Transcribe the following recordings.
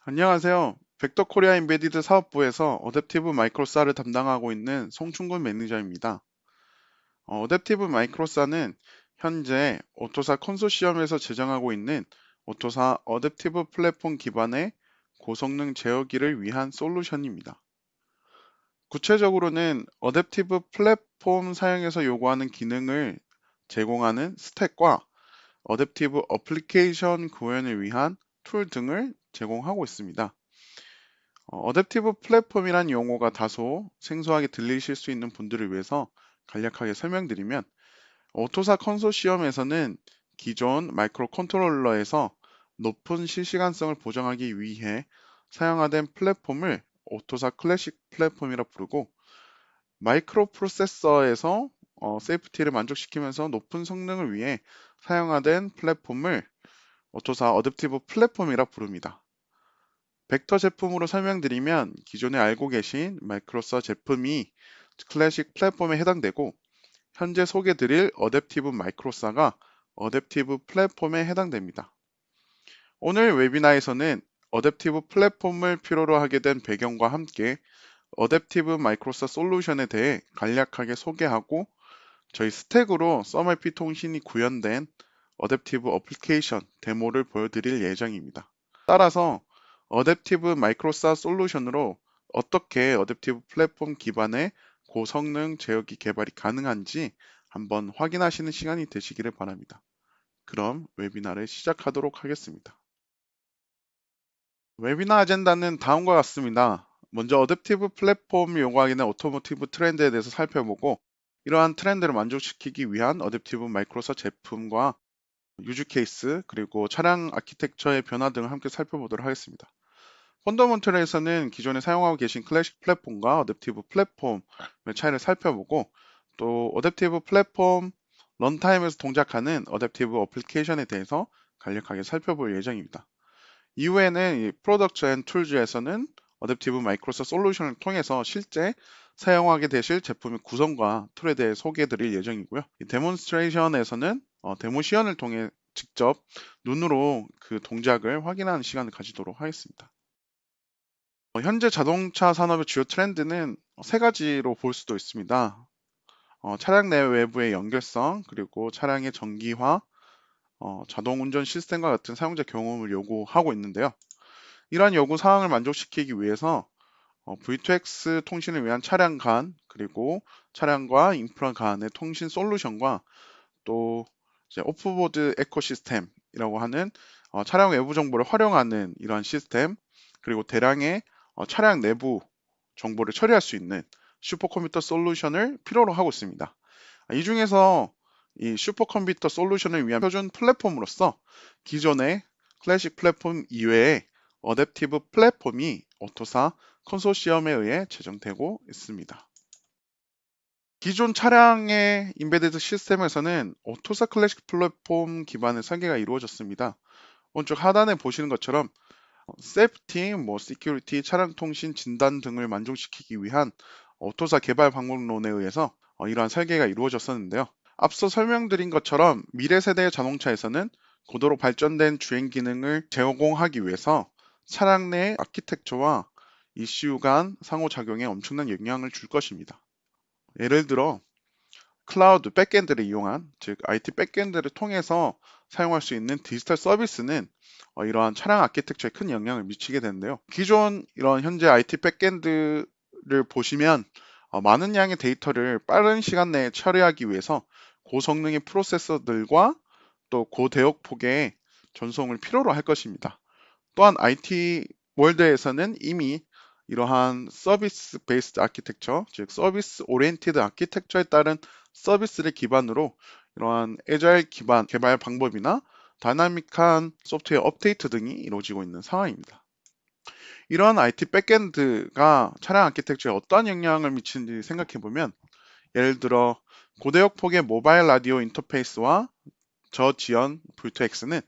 안녕하세요. 벡터 코리아 인베디드 사업부에서 어댑티브 마이크로사를 담당하고 있는 송충근 매니저입니다. 어댑티브 마이크로사는 현재 오토사 컨소시엄에서 제정하고 있는 오토사 어댑티브 플랫폼 기반의 고성능 제어기를 위한 솔루션입니다. 구체적으로는 어댑티브 플랫폼 사용에서 요구하는 기능을 제공하는 스택과 어댑티브 어플리케이션 구현을 위한 툴 등을 제공하고 있습니다. 어댑티브 플랫폼이란 용어가 다소 생소하게 들리실 수 있는 분들을 위해서 간략하게 설명드리면, 오토사 컨소시엄에서는 기존 마이크로 컨트롤러에서 높은 실시간성을 보장하기 위해 사용하던 플랫폼을 오토사 클래식 플랫폼이라 부르고, 마이크로 프로세서에서 세이프티를 만족시키면서 높은 성능을 위해 사용하던 플랫폼을 오토사 어댑티브 플랫폼이라 부릅니다. 벡터 제품으로 설명드리면 기존에 알고 계신 마이크로서 제품이 클래식 플랫폼에 해당되고, 현재 소개드릴 어댑티브 마이크로사가 어댑티브 플랫폼에 해당됩니다. 오늘 웨비나에서는 어댑티브 플랫폼을 필요로 하게 된 배경과 함께 어댑티브 마이크로사 솔루션에 대해 간략하게 소개하고, 저희 스택으로 썸IP 통신이 구현된 어댑티브 어플리케이션 데모를 보여드릴 예정입니다. 따라서 어댑티브 마이크로사 솔루션으로 어떻게 어댑티브 플랫폼 기반의 고성능 제어기 개발이 가능한지 한번 확인하시는 시간이 되시기를 바랍니다. 그럼 웨비나를 시작하도록 하겠습니다. 웨비나 아젠다는 다음과 같습니다. 먼저 어댑티브 플랫폼이 요구하기는 오토모티브 트렌드에 대해서 살펴보고, 이러한 트렌드를 만족시키기 위한 어댑티브 마이크로사 제품과 유즈 케이스, 그리고 차량 아키텍처의 변화 등을 함께 살펴보도록 하겠습니다. 펀더먼털에서는 기존에 사용하고 계신 클래식 플랫폼과 어댑티브 플랫폼의 차이를 살펴보고, 또 어댑티브 플랫폼 런타임에서 동작하는 어댑티브 어플리케이션에 대해서 간략하게 살펴볼 예정입니다. 이후에는 이 프로덕트 앤 툴즈에서는 어댑티브 마이크로소프트 솔루션을 통해서 실제 사용하게 되실 제품의 구성과 툴에 대해 소개해 드릴 예정이고요. 이 데몬스트레이션에서는 데모 시연을 통해 직접 눈으로 그 동작을 확인하는 시간을 가지도록 하겠습니다. 현재 자동차 산업의 주요 트렌드는 세 가지로 볼 수도 있습니다. 차량 내 외부의 연결성, 그리고 차량의 전기화, 자동 운전 시스템과 같은 사용자 경험을 요구하고 있는데요. 이러한 요구 사항을 만족시키기 위해서 V2X 통신을 위한 차량 간, 그리고 차량과 인프라 간의 통신 솔루션과, 또 이제 오프보드 에코시스템이라고 하는 차량 외부 정보를 활용하는 이러한 시스템, 그리고 대량의 차량 내부 정보를 처리할 수 있는 슈퍼컴퓨터 솔루션을 필요로 하고 있습니다. 이 중에서 이 슈퍼컴퓨터 솔루션을 위한 표준 플랫폼으로서 기존의 클래식 플랫폼 이외에 어댑티브 플랫폼이 오토사 컨소시엄에 의해 제정되고 있습니다. 기존 차량의 인베디드 시스템에서는 오토사 클래식 플랫폼 기반의 설계가 이루어졌습니다. 오른쪽 하단에 보시는 것처럼 세이프티, 시큐리티, 차량 통신 진단 등을 만족시키기 위한 오토사 개발 방법론에 의해서 이러한 설계가 이루어졌었는데요. 앞서 설명드린 것처럼 미래 세대의 자동차에서는 고도로 발전된 주행 기능을 제공하기 위해서 차량 내 아키텍처와 ECU 간 상호작용에 엄청난 영향을 줄 것입니다. 예를 들어 클라우드 백엔드를 이용한, 즉 IT 백엔드를 통해서 사용할 수 있는 디지털 서비스는 이러한 차량 아키텍처에 큰 영향을 미치게 되는데요. 기존 이런 현재 IT 백엔드를 보시면 많은 양의 데이터를 빠른 시간 내에 처리하기 위해서 고성능의 프로세서들과 또 고대역폭의 전송을 필요로 할 것입니다. 또한 IT 월드에서는 이미 이러한 서비스 베이스드 아키텍처, 즉 서비스 오리엔티드 아키텍처에 따른 서비스를 기반으로 이러한 애자일 기반 개발 방법이나 다이나믹한 소프트웨어 업데이트 등이 이루어지고 있는 상황입니다. 이러한 IT 백엔드가 차량 아키텍처에 어떠한 영향을 미치는지 생각해 보면, 예를 들어 고대역 폭의 모바일 라디오 인터페이스와 저지연 V2X는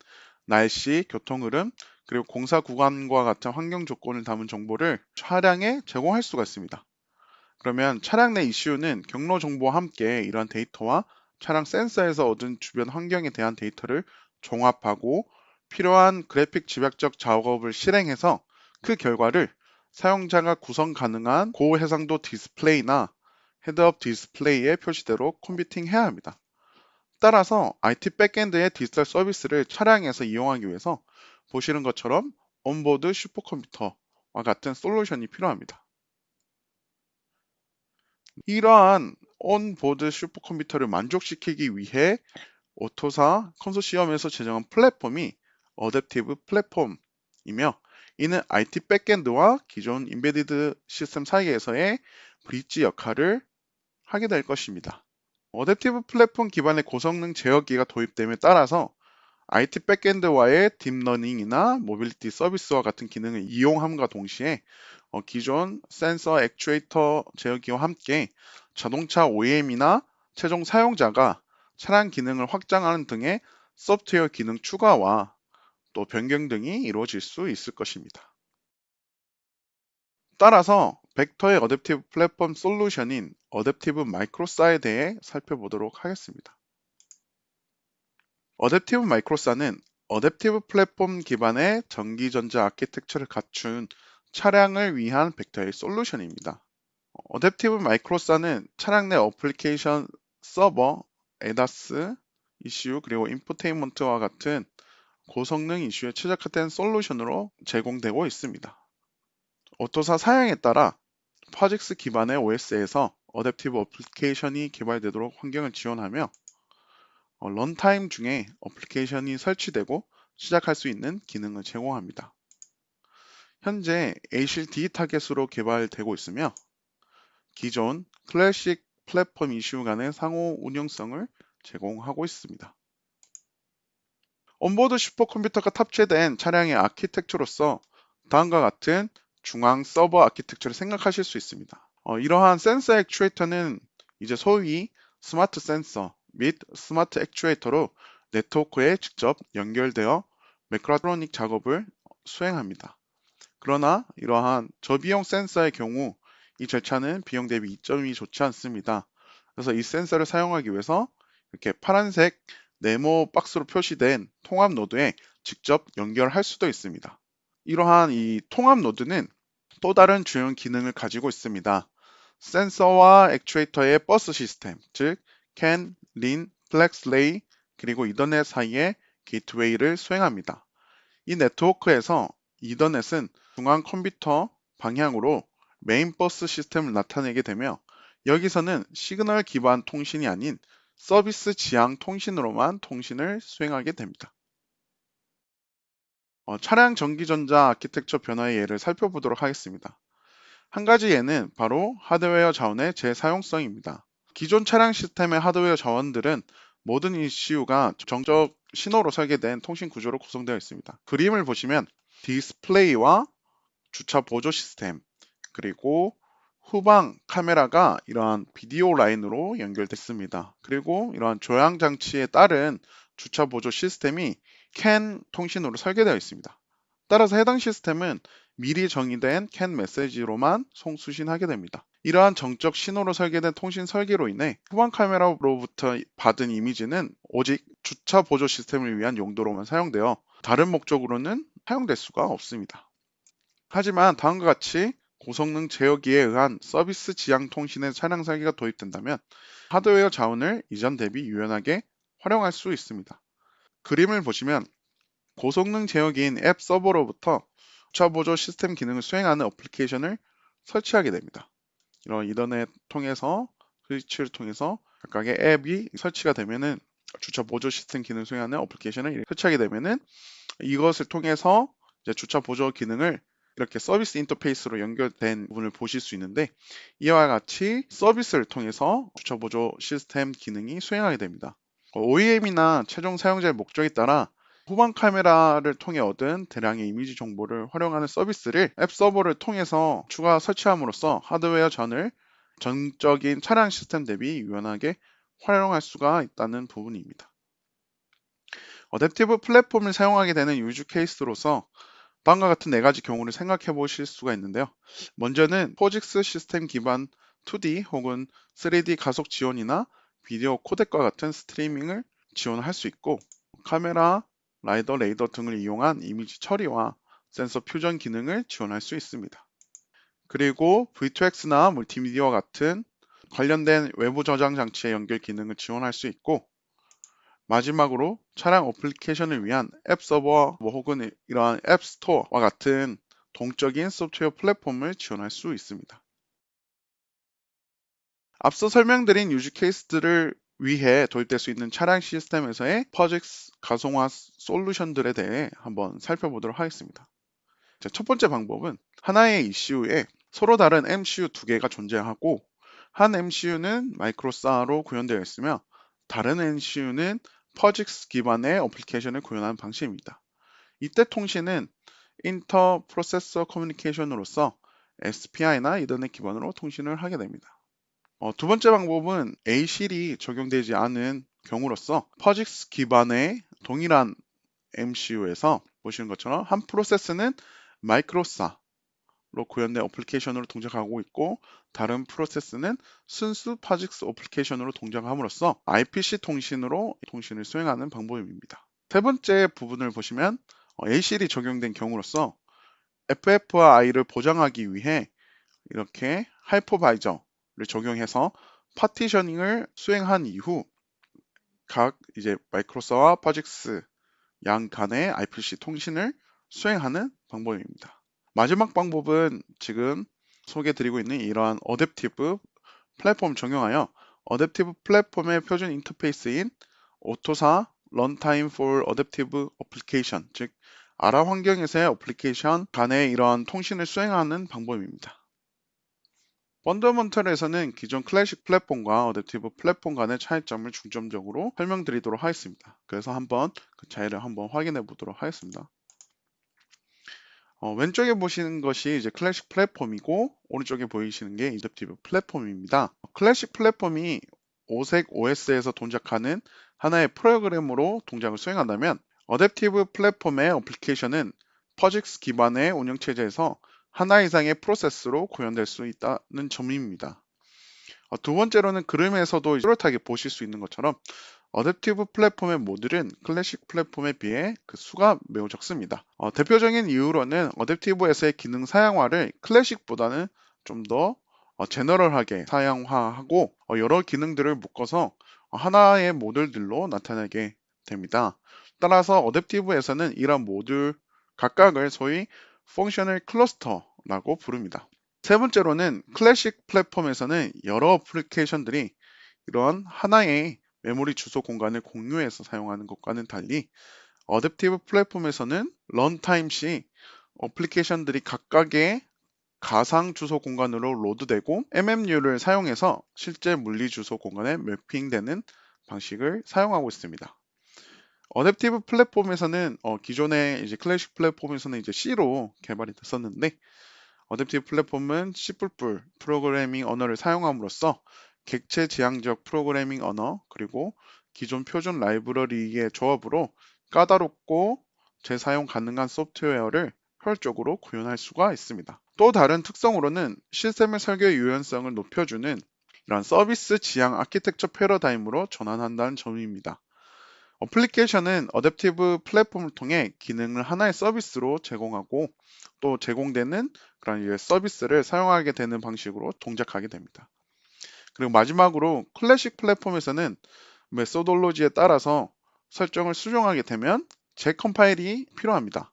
날씨, 교통 흐름, 그리고 공사 구간과 같은 환경 조건을 담은 정보를 차량에 제공할 수가 있습니다. 그러면 차량 내 ECU는 경로 정보와 함께 이러한 데이터와 차량 센서에서 얻은 주변 환경에 대한 데이터를 종합하고 필요한 그래픽 집약적 작업을 실행해서 그 결과를 사용자가 구성 가능한 고해상도 디스플레이나 헤드업 디스플레이의 표시대로 컴퓨팅해야 합니다. 따라서 IT 백엔드의 디지털 서비스를 차량에서 이용하기 위해서 보시는 것처럼 온보드 슈퍼컴퓨터와 같은 솔루션이 필요합니다. 이러한 온보드 슈퍼컴퓨터를 만족시키기 위해 오토사 컨소시엄에서 제정한 플랫폼이 어댑티브 플랫폼이며, 이는 IT 백엔드와 기존 인베디드 시스템 사이에서의 브릿지 역할을 하게 될 것입니다. 어댑티브 플랫폼 기반의 고성능 제어기가 도입됨에 따라서 IT 백엔드와의 딥러닝이나 모빌리티 서비스와 같은 기능을 이용함과 동시에 기존 센서 액추에이터 제어기와 함께 자동차 OEM이나 최종 사용자가 차량 기능을 확장하는 등의 소프트웨어 기능 추가와 또 변경 등이 이루어질 수 있을 것입니다. 따라서 벡터의 어댑티브 플랫폼 솔루션인 어댑티브 마이크로사에 대해 살펴보도록 하겠습니다. 어댑티브 마이크로사는 어댑티브 플랫폼 기반의 전기전자 아키텍처를 갖춘 차량을 위한 벡터의 솔루션입니다. 어댑티브 마이크로사는 차량 내 어플리케이션 서버, 에다스 이슈, 그리고 인포테인먼트와 같은 고성능 이슈에 최적화된 솔루션으로 제공되고 있습니다. 오토사 사양에 따라 파직스 기반의 OS에서 어댑티브 어플리케이션이 개발되도록 환경을 지원하며 런타임 중에 어플리케이션이 설치되고 시작할 수 있는 기능을 제공합니다. 현재 ASIL D 타겟으로 개발되고 있으며 기존 클래식 플랫폼 이슈 간의 상호 운영성을 제공하고 있습니다. 온보드 슈퍼컴퓨터가 탑재된 차량의 아키텍처로서 다음과 같은 중앙 서버 아키텍처를 생각하실 수 있습니다. 이러한 센서 액추에이터는 이제 소위 스마트 센서 및 스마트 액추에이터로 네트워크에 직접 연결되어 매크로트로닉 작업을 수행합니다. 그러나 이러한 저비용 센서의 경우 이 절차는 비용 대비 이점이 좋지 않습니다. 그래서 이 센서를 사용하기 위해서 이렇게 파란색 네모 박스로 표시된 통합 노드에 직접 연결할 수도 있습니다. 이러한 이 통합 노드는 또 다른 주요 기능을 가지고 있습니다. 센서와 액추에이터의 버스 시스템, 즉 CAN, LIN, 플렉스 레이, 그리고 이더넷 사이의 게이트웨이를 수행합니다. 이 네트워크에서 이더넷은 중앙 컴퓨터 방향으로 메인 버스 시스템을 나타내게 되며, 여기서는 시그널 기반 통신이 아닌 서비스 지향 통신으로만 통신을 수행하게 됩니다. 차량 전기전자 아키텍처 변화의 예를 살펴보도록 하겠습니다. 한 가지 예는 바로 하드웨어 자원의 재사용성입니다. 기존 차량 시스템의 하드웨어 자원들은 모든 ECU가 정적 신호로 설계된 통신 구조로 구성되어 있습니다. 그림을 보시면 디스플레이와 주차 보조 시스템, 그리고 후방 카메라가 이러한 비디오 라인으로 연결됐습니다. 그리고 이러한 조향 장치에 따른 주차 보조 시스템이 CAN 통신으로 설계되어 있습니다. 따라서 해당 시스템은 미리 정의된 CAN 메시지로만 송수신하게 됩니다. 이러한 정적 신호로 설계된 통신 설계로 인해 후방 카메라로부터 받은 이미지는 오직 주차 보조 시스템을 위한 용도로만 사용되어 다른 목적으로는 사용될 수가 없습니다. 하지만 다음과 같이 고성능 제어기에 의한 서비스 지향 통신의 차량 설계가 도입된다면 하드웨어 자원을 이전 대비 유연하게 활용할 수 있습니다. 그림을 보시면 고성능 제어기인 앱 서버로부터 주차 보조 시스템 기능을 수행하는 어플리케이션을 설치하게 됩니다. 이런 이더넷 통해서 스위치를 통해서 각각의 앱이 설치가 되면은 주차 보조 시스템 기능을 수행하는 어플리케이션을 설치하게 되면은 이것을 통해서 이제 주차 보조 기능을 이렇게 서비스 인터페이스로 연결된 부분을 보실 수 있는데, 이와 같이 서비스를 통해서 주차 보조 시스템 기능이 수행하게 됩니다. OEM이나 최종 사용자의 목적에 따라 후방 카메라를 통해 얻은 대량의 이미지 정보를 활용하는 서비스를 앱 서버를 통해서 추가 설치함으로써 하드웨어 전을 전적인 차량 시스템 대비 유연하게 활용할 수가 있다는 부분입니다. 어댑티브 플랫폼을 사용하게 되는 유즈 케이스로서 다음과 같은 네 가지 경우를 생각해 보실 수가 있는데요. 먼저는 포직스 시스템 기반 2D 혹은 3D 가속 지원이나 비디오 코덱과 같은 스트리밍을 지원할 수 있고, 카메라, 라이더, 레이더 등을 이용한 이미지 처리와 센서 퓨전 기능을 지원할 수 있습니다. 그리고 V2X나 멀티미디어와 같은 관련된 외부 저장 장치의 연결 기능을 지원할 수 있고, 마지막으로 차량 어플리케이션을 위한 앱 서버 혹은 이러한 앱 스토어와 같은 동적인 소프트웨어 플랫폼을 지원할 수 있습니다. 앞서 설명드린 유즈 케이스들을 위해 도입될 수 있는 차량 시스템에서의 퍼직스 가송화 솔루션들에 대해 한번 살펴보도록 하겠습니다. 첫 번째 방법은 하나의 ECU에 서로 다른 MCU 두 개가 존재하고, 한 MCU는 마이크로사로 구현되어 있으며 다른 MCU는 퍼직스 기반의 어플리케이션을 구현하는 방식입니다. 이때 통신은 인터 프로세서 커뮤니케이션으로서 SPI나 이더넷 기반으로 통신을 하게 됩니다. 두 번째 방법은 ACL이 적용되지 않은 경우로서 퍼직스 기반의 동일한 MCU에서 보시는 것처럼 한 프로세스는 마이크로사로 구현된 어플리케이션으로 동작하고 있고, 다른 프로세스는 순수 퍼직스 어플리케이션으로 동작함으로써 IPC 통신으로 통신을 수행하는 방법입니다. 세 번째 부분을 보시면 ACL이 적용된 경우로서 FF와 I를 보장하기 위해 이렇게 하이퍼바이저를 적용해서 파티셔닝을 수행한 이후 각 이제 마이크로사와 퍼직스 양 간의 IPC 통신을 수행하는 방법입니다. 마지막 방법은 지금 소개해드리고 있는 이러한 어댑티브 플랫폼 적용하여 어댑티브 플랫폼의 표준 인터페이스인 오토사 런타임 for Adaptive Application, 즉 아라 환경에서의 어플리케이션 간의 이러한 통신을 수행하는 방법입니다. 펀더먼털에서는 기존 클래식 플랫폼과 어댑티브 플랫폼 간의 차이점을 중점적으로 설명드리도록 하겠습니다. 그래서 한번 그 차이를 한번 확인해 보도록 하겠습니다. 왼쪽에 보시는 것이 이제 클래식 플랫폼이고, 오른쪽에 보이시는 게 어댑티브 플랫폼입니다. 클래식 플랫폼이 오색 OS에서 동작하는 하나의 프로그램으로 동작을 수행한다면, 어댑티브 플랫폼의 어플리케이션은 퍼직스 기반의 운영체제에서 하나 이상의 프로세스로 구현될 수 있다는 점입니다. 두 번째로는 그림에서도 뚜렷하게 보실 수 있는 것처럼 어댑티브 플랫폼의 모듈은 클래식 플랫폼에 비해 그 수가 매우 적습니다. 대표적인 이유로는 어댑티브에서의 기능 사양화를 클래식보다는 좀 더 제너럴하게 사양화하고 여러 기능들을 묶어서 하나의 모듈들로 나타내게 됩니다. 따라서 어댑티브에서는 이런 모듈 각각을 소위 펑셔널 클러스터라고 부릅니다. 세 번째로는 클래식 플랫폼에서는 여러 어플리케이션들이 이런 하나의 메모리 주소 공간을 공유해서 사용하는 것과는 달리, 어댑티브 플랫폼에서는 런타임 시 어플리케이션들이 각각의 가상 주소 공간으로 로드되고 MMU를 사용해서 실제 물리 주소 공간에 매핑되는 방식을 사용하고 있습니다. 어댑티브 플랫폼에서는 기존의 이제 클래식 플랫폼에서는 이제 C로 개발이 됐었는데, 어댑티브 플랫폼은 C++ 프로그래밍 언어를 사용함으로써 객체 지향적 프로그래밍 언어 그리고 기존 표준 라이브러리의 조합으로 까다롭고 재사용 가능한 소프트웨어를 효율적으로 구현할 수가 있습니다. 또 다른 특성으로는 시스템의 설계 유연성을 높여주는 이런 서비스 지향 아키텍처 패러다임으로 전환한다는 점입니다. 어플리케이션은 어댑티브 플랫폼을 통해 기능을 하나의 서비스로 제공하고, 또 제공되는 그런 서비스를 사용하게 되는 방식으로 동작하게 됩니다. 그리고 마지막으로 클래식 플랫폼에서는 메소돌로지에 따라서 설정을 수정하게 되면 재컴파일이 필요합니다.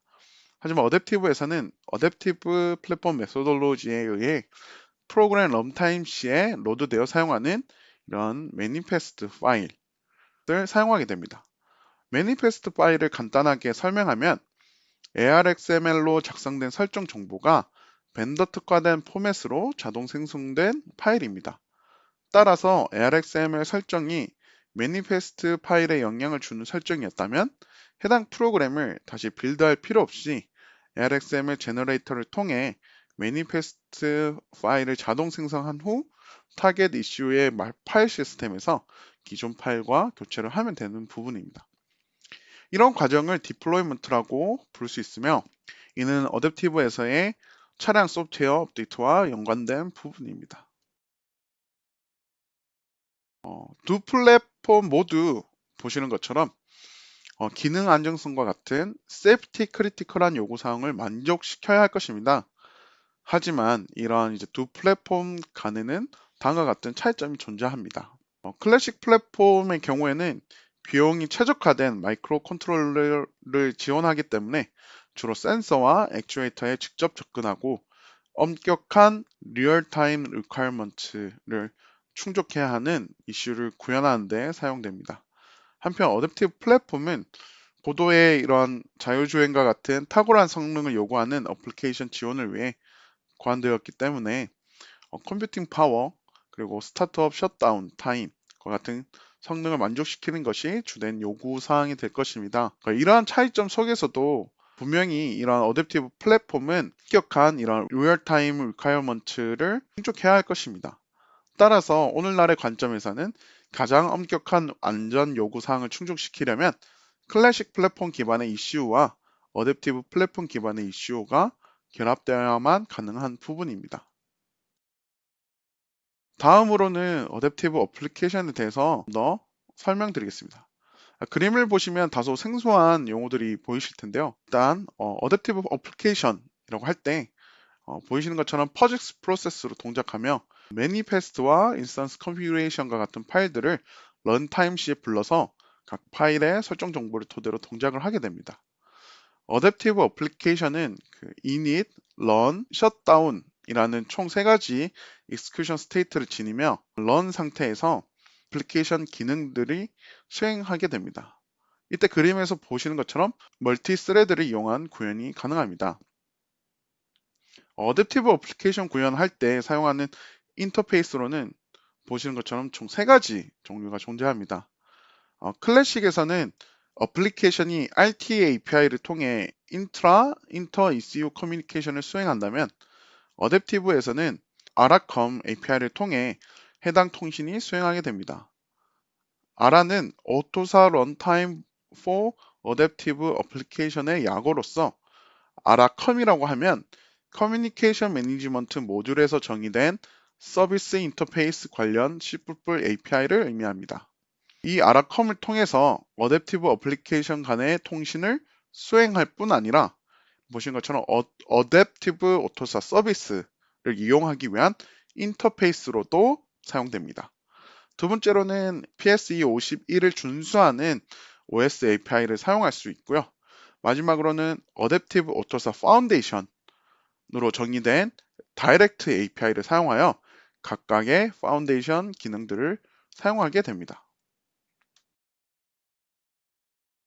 하지만 어댑티브에서는 어댑티브 플랫폼 메소돌로지에 의해 프로그램 런타임 시에 로드되어 사용하는 이런 매니페스트 파일을 사용하게 됩니다. 매니페스트 파일을 간단하게 설명하면 ARXML로 작성된 설정 정보가 벤더 특화된 포맷으로 자동 생성된 파일입니다. 따라서 ARXML 설정이 매니페스트 파일에 영향을 주는 설정이었다면 해당 프로그램을 다시 빌드할 필요 없이 ARXML 제너레이터를 통해 매니페스트 파일을 자동 생성한 후 타겟 이슈의 파일 시스템에서 기존 파일과 교체를 하면 되는 부분입니다. 이런 과정을 디플로이먼트라고 부를 수 있으며, 이는 어댑티브에서의 차량 소프트웨어 업데이트와 연관된 부분입니다. 두 플랫폼 모두 보시는 것처럼 기능 안정성과 같은 세이프티 크리티컬한 요구사항을 만족시켜야 할 것입니다. 하지만 이러한 이제 두 플랫폼 간에는 다음과 같은 차이점이 존재합니다. 클래식 플랫폼의 경우에는 비용이 최적화된 마이크로 컨트롤러를 지원하기 때문에 주로 센서와 액추에이터에 직접 접근하고 엄격한 리얼타임 리퀘어먼트를 충족해야 하는 이슈를 구현하는 데 사용됩니다. 한편 어댑티브 플랫폼은 고도의 이러한 자율주행과 같은 탁월한 성능을 요구하는 어플리케이션 지원을 위해 고안되었기 때문에 컴퓨팅 파워 그리고 스타트업 셧다운 타임과 같은 성능을 만족시키는 것이 주된 요구 사항이 될 것입니다. 이러한 차이점 속에서도 분명히 이러한 어댑티브 플랫폼은 엄격한 이런 리얼타임 리퀘어먼트를 충족해야 할 것입니다. 따라서 오늘날의 관점에서는 가장 엄격한 안전 요구 사항을 충족시키려면 클래식 플랫폼 기반의 ECU와 어댑티브 플랫폼 기반의 ECU가 결합되어야만 가능한 부분입니다. 다음으로는 어댑티브 어플리케이션에 대해서 더 설명드리겠습니다. 그림을 보시면 다소 생소한 용어들이 보이실 텐데요. 일단 어댑티브 어플리케이션이라고 할 때 보이시는 것처럼 퍼직스 프로세스로 동작하며 매니페스트와 인스턴스 컨피그레이션과 같은 파일들을 런타임 시에 불러서 각 파일의 설정 정보를 토대로 동작을 하게 됩니다. 어댑티브 어플리케이션은 init, run, shutdown 이라는 총 세 가지 execution state를 지니며 run 상태에서 어플리케이션 기능들이 수행하게 됩니다. 이때 그림에서 보시는 것처럼 멀티 스레드를 이용한 구현이 가능합니다. 어댑티브 어플리케이션 구현할 때 사용하는 인터페이스로는 보시는 것처럼 총 세 가지 종류가 존재합니다. 클래식에서는 어플리케이션이 RTA API를 통해 인터 ECU 커뮤니케이션을 수행한다면 어댑티브에서는 아라컴 API를 통해 해당 통신이 수행하게 됩니다. 아라는 오토사 런타임 for Adaptive Application의 약어로서 아라컴이라고 하면 커뮤니케이션 매니지먼트 모듈에서 정의된 서비스 인터페이스 관련 C++ API를 의미합니다. 이 아라컴을 통해서 어댑티브 어플리케이션 간의 통신을 수행할 뿐 아니라 보신 것처럼 어댑티브 오토사 서비스를 이용하기 위한 인터페이스로도 사용됩니다. 두 번째로는 PSE51을 준수하는 OS API를 사용할 수 있고요. 마지막으로는 어댑티브 오토사 파운데이션으로 정의된 다이렉트 API를 사용하여 각각의 파운데이션 기능들을 사용하게 됩니다.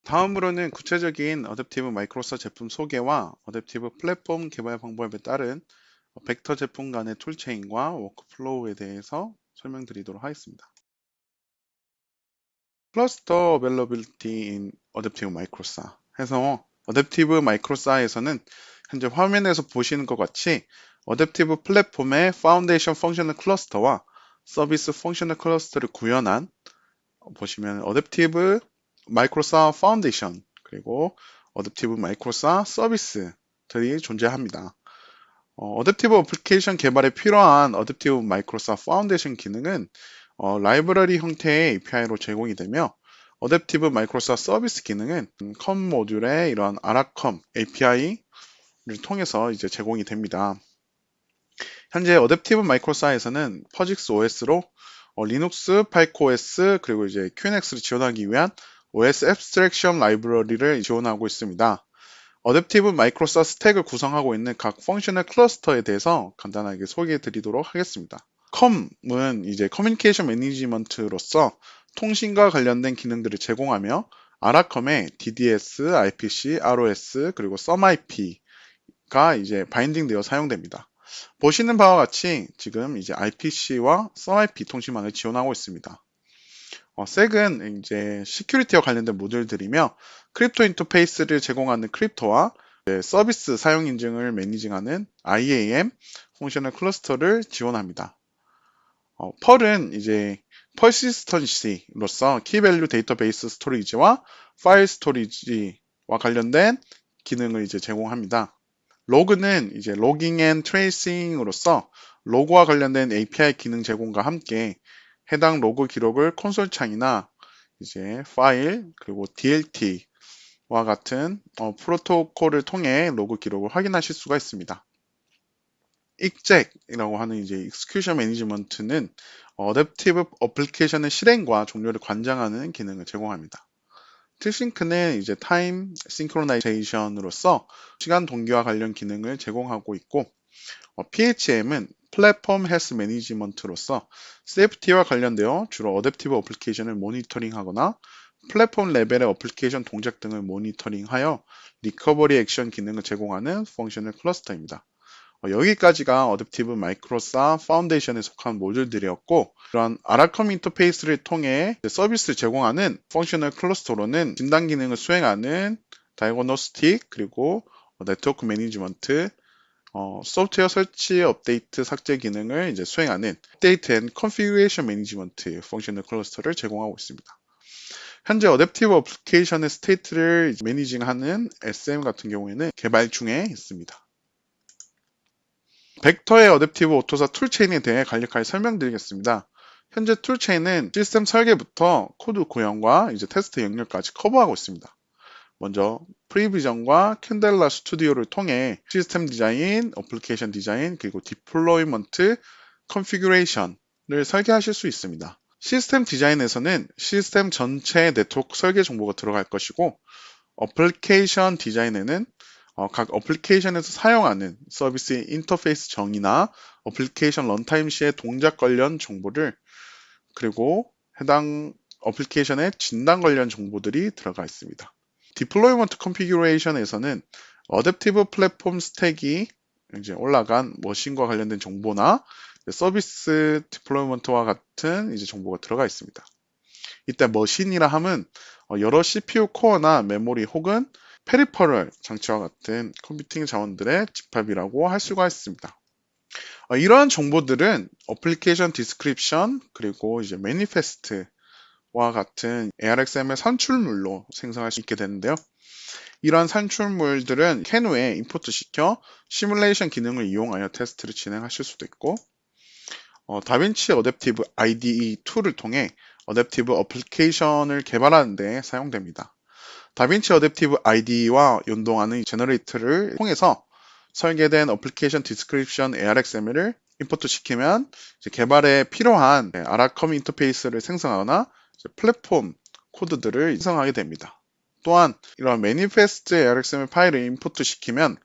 다음으로는 구체적인 어댑티브 마이크로서 제품 소개와 어댑티브 플랫폼 개발 방법에 따른 벡터 제품 간의 툴체인과 워크플로우에 대해서 설명드리도록 하겠습니다. 클러스터 어베일러빌리티 인 어댑티브 마이크로사 해서 어댑티브 마이크로사에서는 현재 화면에서 보시는 것 같이 어댑티브 플랫폼의 파운데이션 펑셔널 클러스터와 서비스 펑셔널 클러스터를 구현한 보시면 어댑티브 마이크로사 파운데이션 그리고 어댑티브 마이크로사 서비스들이 존재합니다. 어댑티브 어플리케이션 개발에 필요한 어댑티브 마이크로사 파운데이션 기능은 라이브러리 형태의 API로 제공이 되며 어댑티브 마이크로사 서비스 기능은 컴 모듈의 이런 아라컴 API를 통해서 이제 제공이 됩니다. 현재 어댑티브 마이크로사에서는 퍼직스 OS로 리눅스, 파이코 OS 그리고 이제 QNX를 지원하기 위한 OS Abstraction 라이브러리를 지원하고 있습니다. 어댑티브 마이크로사 스택을 구성하고 있는 각 펑셔널 클러스터에 대해서 간단하게 소개해 드리도록 하겠습니다. 컴은 이제 커뮤니케이션 매니지먼트로서 통신과 관련된 기능들을 제공하며 아라컴의 DDS, IPC, ROS 그리고 SOMIP가 이제 바인딩되어 사용됩니다. 보시는 바와 같이 지금 이제 IPC와 SOMIP 통신망을 지원하고 있습니다. 섹은 이제 시큐리티와 관련된 모듈들이며 크립토 인터페이스를 제공하는 크립토와 서비스 사용 인증을 매니징하는 IAM 펑셔널 클러스터를 지원합니다. 펄은 이제 퍼시스턴시로서 키밸류 데이터베이스 스토리지와 파일 스토리지와 관련된 기능을 이제 제공합니다. 로그는 이제 로깅 앤 트레이싱으로서 로그와 관련된 API 기능 제공과 함께 해당 로그 기록을 콘솔 창이나 이제 파일 그리고 DLT 같은 프로토콜을 통해 로그 기록을 확인하실 수가 있습니다. exec이라고 하는 이제 execution management는 어댑티브 어플리케이션의 실행과 종료를 관장하는 기능을 제공합니다. 틸싱크는 이제 타임 싱크로나이제이션으로서 시간 동기화 관련 기능을 제공하고 있고, PHM은 플랫폼 헬스 매니지먼트로서 세이프티와 관련되어 주로 어댑티브 어플리케이션을 모니터링하거나 플랫폼 레벨의 어플리케이션 동작 등을 모니터링하여 리커버리 액션 기능을 제공하는 펑셔널 클러스터입니다. 여기까지가 어댑티브 마이크로사 파운데이션에 속한 모듈들이었고, 이러한 아라컴 인터페이스를 통해 서비스를 제공하는 펑셔널 클러스터로는 진단 기능을 수행하는 다이고노스틱, 그리고 네트워크 매니지먼트, 소프트웨어 설치, 업데이트, 삭제 기능을 이제 수행하는 업데이트 앤 컨피규레이션 매니지먼트 펑셔널 클러스터를 제공하고 있습니다. 현재 어댑티브 어플리케이션의 스테이트를 매니징하는 SM 같은 경우에는 개발 중에 있습니다. 벡터의 어댑티브 오토사 툴체인에 대해 간략하게 설명드리겠습니다. 현재 툴체인은 시스템 설계부터 코드 구현과 이제 테스트 영역까지 커버하고 있습니다. 먼저 프리비전과 캔델라 스튜디오를 통해 시스템 디자인, 어플리케이션 디자인, 그리고 디플로이먼트, 컨피규레이션을 설계하실 수 있습니다. 시스템 디자인에서는 시스템 전체 네트워크 설계 정보가 들어갈 것이고, 어플리케이션 디자인에는 각 어플리케이션에서 사용하는 서비스의 인터페이스 정의나 어플리케이션 런타임 시의 동작 관련 정보를, 그리고 해당 어플리케이션의 진단 관련 정보들이 들어가 있습니다. 디플로이먼트 컨피규레이션에서는 어댑티브 플랫폼 스택이 이제 올라간 머신과 관련된 정보나 서비스 디플로이먼트와 같은 이제 정보가 들어가 있습니다. 이때 머신이라 함은 여러 CPU 코어나 메모리 혹은 페리퍼럴 장치와 같은 컴퓨팅 자원들의 집합이라고 할 수가 있습니다. 이러한 정보들은 어플리케이션 디스크립션, 그리고 이제 매니페스트와 같은 ARXM의 산출물로 생성할 수 있게 되는데요. 이러한 산출물들은 캐누에 임포트 시켜 시뮬레이션 기능을 이용하여 테스트를 진행하실 수도 있고, 다빈치 어댑티브 IDE 툴을 통해 어댑티브 어플리케이션을 개발하는 데 사용됩니다. 다빈치 어댑티브 IDE와 연동하는 제너레이터를 통해서 설계된 어플리케이션 디스크립션 ARXML을 임포트 시키면 개발에 필요한 아라컴 인터페이스를 생성하거나 플랫폼 코드들을 생성하게 됩니다. 또한 이런 매니페스트 ARXML 파일을 임포트 시키면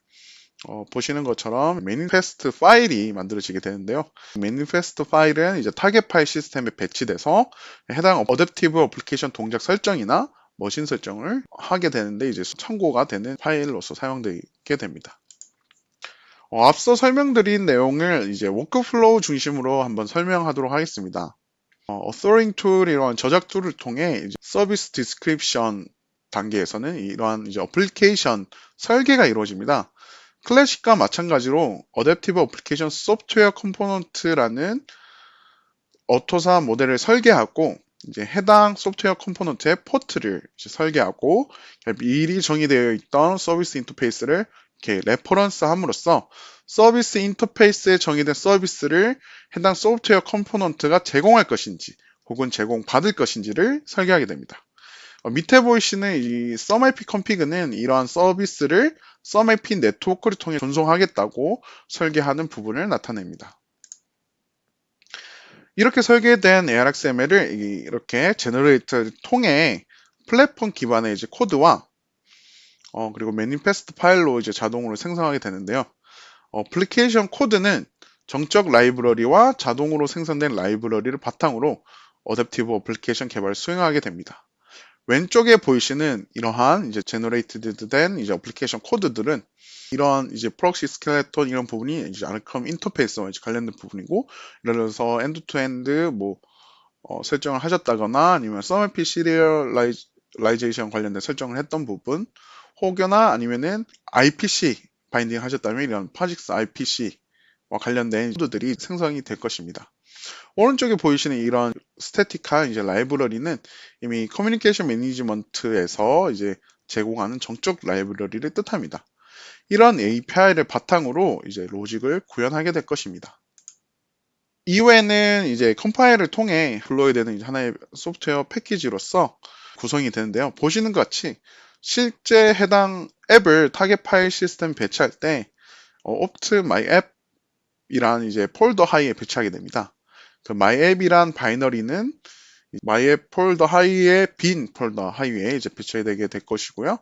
보시는 것처럼 매니페스트 파일이 만들어지게 되는데요. 매니페스트 파일은 이제 타겟 파일 시스템에 배치돼서 해당 어댑티브 어플리케이션 동작 설정이나 머신 설정을 하게 되는데 이제 참고가 되는 파일로서 사용되게 됩니다. 앞서 설명드린 내용을 이제 워크플로우 중심으로 한번 설명하도록 하겠습니다. 어서링 툴 이런 저작 툴을 통해 서비스 디스크립션 단계에서는 이러한 이제 어플리케이션 설계가 이루어집니다. 클래식과 마찬가지로 어댑티브 어플리케이션 소프트웨어 컴포넌트라는 오토사 모델을 설계하고 이제 해당 소프트웨어 컴포넌트의 포트를 설계하고 미리 정의되어 있던 서비스 인터페이스를 이렇게 레퍼런스 함으로써 서비스 인터페이스에 정의된 서비스를 해당 소프트웨어 컴포넌트가 제공할 것인지 혹은 제공받을 것인지를 설계하게 됩니다. 밑에 보이시는 이 SOMIP config는 이러한 서비스를 SOMIP 네트워크를 통해 전송하겠다고 설계하는 부분을 나타냅니다. 이렇게 설계된 ARXML을 이렇게 제너레이터를 통해 플랫폼 기반의 이제 코드와 그리고 매니페스트 파일로 이제 자동으로 생성하게 되는데요. 어플리케이션 코드는 정적 라이브러리와 자동으로 생성된 라이브러리를 바탕으로 어댑티브 어플리케이션 개발을 수행하게 됩니다. 왼쪽에 보이시는 이러한 이제 제너레이티드 된 이제 어플리케이션 코드들은 이러한 이제 프록시 스켈레톤 이런 부분이 이제 아라컴 인터페이스와 이제 관련된 부분이고, 예를 들어서 엔드 투 엔드 뭐 설정을 하셨다거나 아니면 SOMIP 시리얼라이제이션 관련된 설정을 했던 부분, 혹여나 아니면은 IPC 바인딩 하셨다면 이런 파직스 IPC와 관련된 코드들이 생성이 될 것입니다. 오른쪽에 보이시는 이런 스태틱한 이제 라이브러리는 이미 커뮤니케이션 매니지먼트에서 이제 제공하는 정적 라이브러리를 뜻합니다. 이런 API를 바탕으로 이제 로직을 구현하게 될 것입니다. 이후에는 이제 컴파일을 통해 불러야 되는 하나의 소프트웨어 패키지로서 구성이 되는데요. 보시는 것 같이 실제 해당 앱을 타겟 파일 시스템 배치할 때 opt my app이란 이제 폴더 하이에 배치하게 됩니다. 그 my app이란 바이너리는 my app 폴더 하이의 빈 폴더 하이에 이제 배치되게 될 것이고요.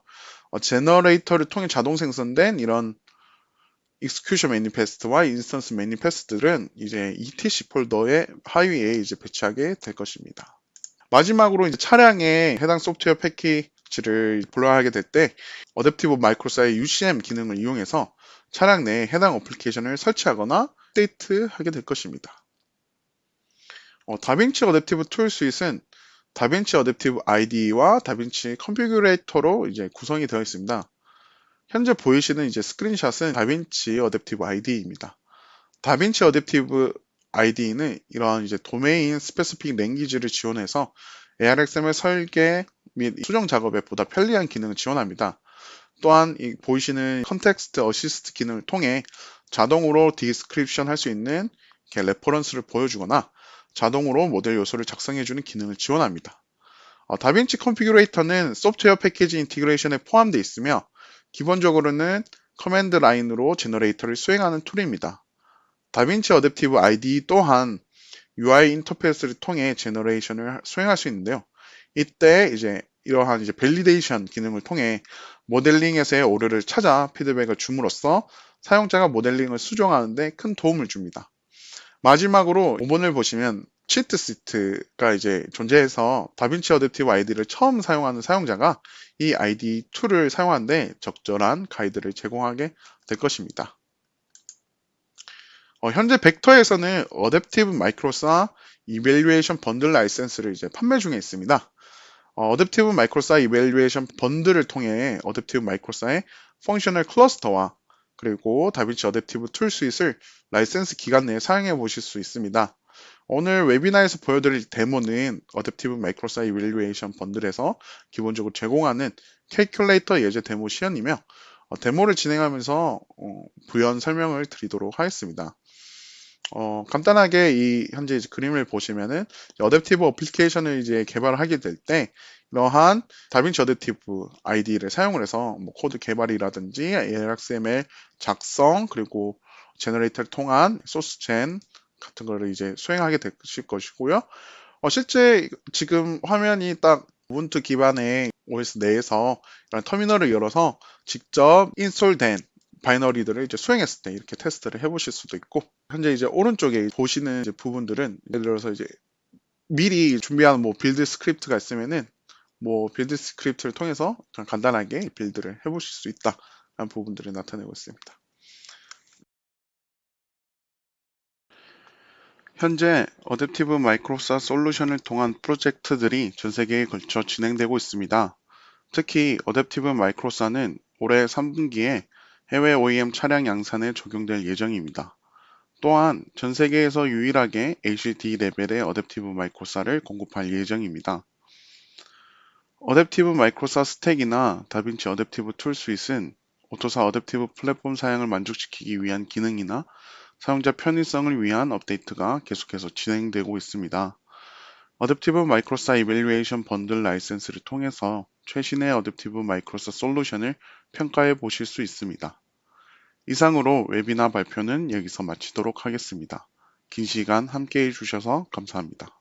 제너레이터를 통해 자동 생성된 이런 execution manifest와 instance manifest들은 이제 etc 폴더의 하위에 이제 배치하게 될 것입니다. 마지막으로 이제 차량에 해당 소프트웨어 패키지를 불러하게 될 때 어댑티브 마이크로사의 UCM 기능을 이용해서 차량 내에 해당 어플리케이션을 설치하거나 업데이트하게 될 것입니다. 다빈치 어댑티브 툴 스윗은 다빈치 어댑티브 IDE와 다빈치 컨피규레이터로 이제 구성이 되어 있습니다. 현재 보이시는 이제 스크린샷은 다빈치 어댑티브 IDE입니다. 다빈치 어댑티브 IDE는 이러한 이제 도메인 스페시픽 랭귀지를 지원해서 ARXML 설계 및 수정 작업에 보다 편리한 기능을 지원합니다. 또한 이 보이시는 컨텍스트 어시스트 기능을 통해 자동으로 디스크립션 할 수 있는 레퍼런스를 보여주거나 자동으로 모델 요소를 작성해주는 기능을 지원합니다. 다빈치 컨피규레이터는 소프트웨어 패키지 인티그레이션에 포함되어 있으며 기본적으로는 커맨드 라인으로 제너레이터를 수행하는 툴입니다. 다빈치 어댑티브 IDE 또한 UI 인터페이스를 통해 제너레이션을 수행할 수 있는데요. 이때 이제 이러한 이제 밸리데이션 기능을 통해 모델링에서의 오류를 찾아 피드백을 줌으로써 사용자가 모델링을 수정하는 데 큰 도움을 줍니다. 마지막으로 5번을 보시면 치트 시트가 이제 존재해서 다빈치 어댑티브 ID를 처음 사용하는 사용자가 이 ID 툴을 사용하는데 적절한 가이드를 제공하게 될 것입니다. 현재 벡터에서는 어댑티브 마이크로사 이밸류에이션 번들 라이센스를 이제 판매 중에 있습니다. 어댑티브 마이크로사 이밸류에이션 번들을 통해 어댑티브 마이크로사의 펑셔널 클러스터와 그리고 다빈치 어댑티브 툴 스윗을 라이센스 기간 내에 사용해 보실 수 있습니다. 오늘 웨비나에서 보여드릴 데모는 어댑티브 마이크로사 이밸류에이션 번들에서 기본적으로 제공하는 캘큘레이터 예제 데모 시연이며 데모를 진행하면서 부연 설명을 드리도록 하겠습니다. 간단하게 이 현재 이제 그림을 보시면은 어댑티브 어플리케이션을 이제 개발을 하게 될 때 이러한 다빈치 어댑티브 ID를 사용을 해서 뭐 코드 개발이라든지 ARXML 작성 그리고 제너레이터를 통한 소스젠 같은 거를 이제 수행하게 되실 것이고요. 실제 지금 화면이 딱 우분투 기반의 OS 내에서 이런 터미널을 열어서 직접 인스톨된 바이너리들을 이제 수행했을 때 이렇게 테스트를 해보실 수도 있고, 현재 이제 오른쪽에 보시는 이제 부분들은 예를 들어서 이제 미리 준비한 뭐 빌드 스크립트가 있으면은 뭐 빌드 스크립트를 통해서 그냥 간단하게 빌드를 해보실 수 있다라는 부분들을 나타내고 있습니다. 현재 어댑티브 마이크로사 솔루션을 통한 프로젝트들이 전 세계에 걸쳐 진행되고 있습니다. 특히 어댑티브 마이크로사는 올해 3분기에 해외 OEM 차량 양산에 적용될 예정입니다. 또한 전 세계에서 유일하게 HD 레벨의 어댑티브 마이크로사를 공급할 예정입니다. 어댑티브 마이크로사 스택이나 다빈치 어댑티브 툴 스윗은 오토사 어댑티브 플랫폼 사양을 만족시키기 위한 기능이나 사용자 편의성을 위한 업데이트가 계속해서 진행되고 있습니다. 어댑티브 마이크로사 이밸류에이션 번들 라이센스를 통해서 최신의 어댑티브 마이크로사 솔루션을 평가해 보실 수 있습니다. 이상으로 웨비나 발표는 여기서 마치도록 하겠습니다. 긴 시간 함께 해주셔서 감사합니다.